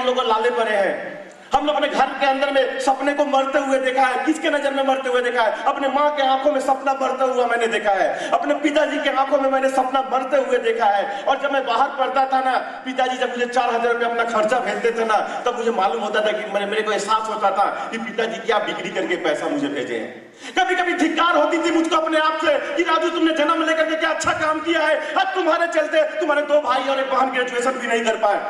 हम लोग को लाले पड़े हैं। हम लोग अपने घर के अंदर में सपने को मरते हुए देखा है। किसके नजर में मरते हुए देखा है? अपने माँ के आंखों में सपना मरता हुआ मैंने देखा है। अपने पिताजी के आंखों में मैंने सपना मरते हुए देखा है। और जब मैं बाहर पढ़ता था ना, पिताजी जब मुझे 4000 रुपये अपना खर्चा भेजते थे ना, तब मुझे मालूम होता था कि मेरे को एहसास होता था कि पिताजी क्या बिक्री करके पैसा मुझे भेजे हैं। कभी कभी धिक्कार होती थी मुझको अपने आप से कि राजू तुमने जन्म लेकर के क्या अच्छा काम किया है, अब तुम्हारे चलते तुम्हारे 2 भाई और 1 बहन ग्रेजुएशन भी नहीं कर पाए।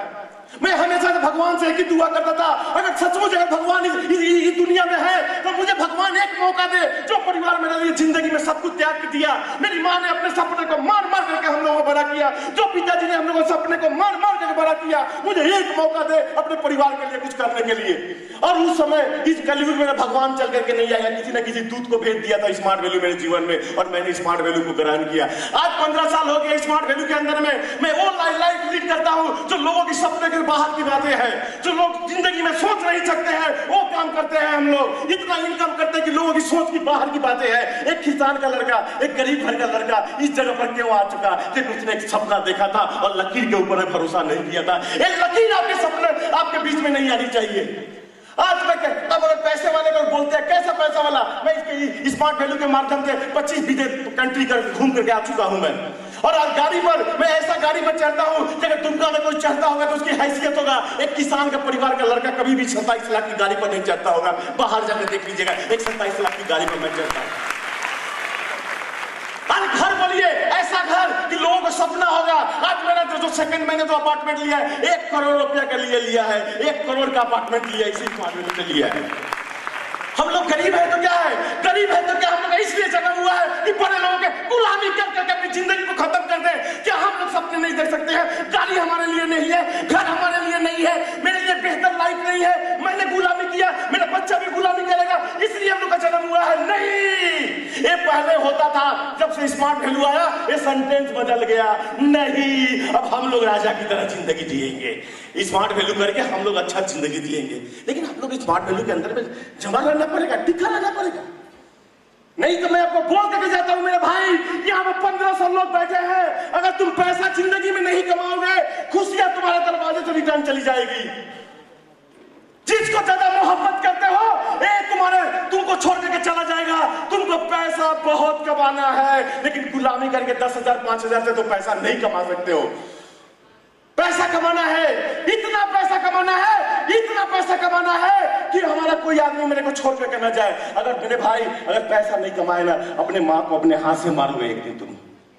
मैं हमेशा भगवान से एक ही दुआ करता था, अगर सचमुच अगर भगवान इस दुनिया में है तो मुझे भगवान एक मौका दे। जो परिवार मेरे लिए जिंदगी में सब कुछ त्याग दिया, मेरी माँ ने अपने सपने को मार मार करके हम लोगों को बड़ा किया, जो पिताजी ने हम लोगों को सपने को मार मार करके बड़ा किया, मुझे एक मौका दे अपने परिवार के लिए कुछ करने के लिए। और उस समय इस कलयुग में भगवान चल करके नहीं आया, किसी न किसी दूत को भेज दिया था स्मार्ट वैल्यू मेरे जीवन में, और मैंने स्मार्ट वैल्यू को ग्रहण किया। आज 15 साल हो गए स्मार्ट वैल्यू के अंदर में मैं वो लाइफ लीड करता हूँ जो लोगों की सपने के बाहर की बातें हैं, जो लोग जिंदगी में सोच नहीं सकते हैं वो काम करते हैं। हम लोग इतना इनकम करते हैं कि लोगों की सोच की बाहर की बातें हैं। एक किसान का लड़का, एक गरीब घर का लड़का इस जगह पर क्यों आ चुका कि उसने एक सपना देखा था और लकीर के ऊपर भरोसा नहीं किया था। एक लकीर आपके सपने आपके बीच में नहीं आनी चाहिए। आज मैं तब अगर पैसे वाले को बोलते हैं कैसा पैसा वाला, मैं इसके स्मार्ट वैल्यू के माध्यम से 25 विदेश कंट्री घूम करके आ चुका हूं मैं। और आज गाड़ी पर मैं ऐसा गाड़ी पर चढ़ता हूं कि अगर दुमका में कोई चढ़ता होगा तो उसकी हैसियत होगा। एक किसान के परिवार का लड़का कभी भी 27 लाख की गाड़ी पर नहीं चढ़ता होगा। बाहर जाकर देख लीजिएगा, एक 27 लाख की गाड़ी पर मैं चढ़ता हूं। घर बोलिए ऐसा घर कि लोगों को सपना होगा। आज मैंने जो सेकंड मैंने जो अपार्टमेंट लिया है 1 करोड़ रुपया के लिए लिया है, 1 करोड़ का अपार्टमेंट लिया इसी अपार्टमेंट से लिया है। हम लोग गरीब है तो क्या है, गरीब है तो क्या हम लोग इसलिए जगा हुआ है कि बड़े लोगों के गुलामी कर करके अपनी जिंदगी को खत्म कर दे। क्या हम लोग सपने नहीं देख सकते हैं? गाड़ी हमारे लिए नहीं है, घर हमारे लिए नहीं है, मेरे लिए बेहतर लाइफ नहीं है, मैंने गुलामी किया, मेरा बच्चा भी गुलामी करेगा इसलिए हम लोग का जन्म हुआ है? नहीं, ये पहले होता था। जब से स्मार्ट वैल्यू आया ये सेंटेंस बदल गया। नहीं, अब हम लोग राजा की तरह जिंदगी जिएंगे। स्मार्ट वैल्यू करके हम लोग अच्छा जिंदगी जिएंगे, लेकिन हम लोग स्मार्ट वैल्यू के अंदर में जमा रहना पड़ेगा, टिका रहना पड़ेगा। नहीं तो मैं आपको बोल करके जाता हूं मेरे भाई, यहाँ पे 1500 लोग बैठे हैं। अगर तुम पैसा जिंदगी में नहीं कमाओगे, खुशियां तुम्हारे दरवाजे से रिटर्न चली जाएगी। जिसको ज्यादा मोहब्बत करते हो तुमको छोड़ करके चला जाएगा। तुमको पैसा बहुत कमाना है, लेकिन गुलामी करके 10,000 5,000 से तो पैसा नहीं कमा सकते हो। पैसा कमाना है, इतना पैसा कमाना है, इतना पैसा कमाना है कि हमारा कोई आदमी मेरे को छोड़ करके ना जाए। अगर मेरे भाई अगर पैसा नहीं कमाए ना, अपने माँ को अपने हाथ से मारोगे एक दिन तुम।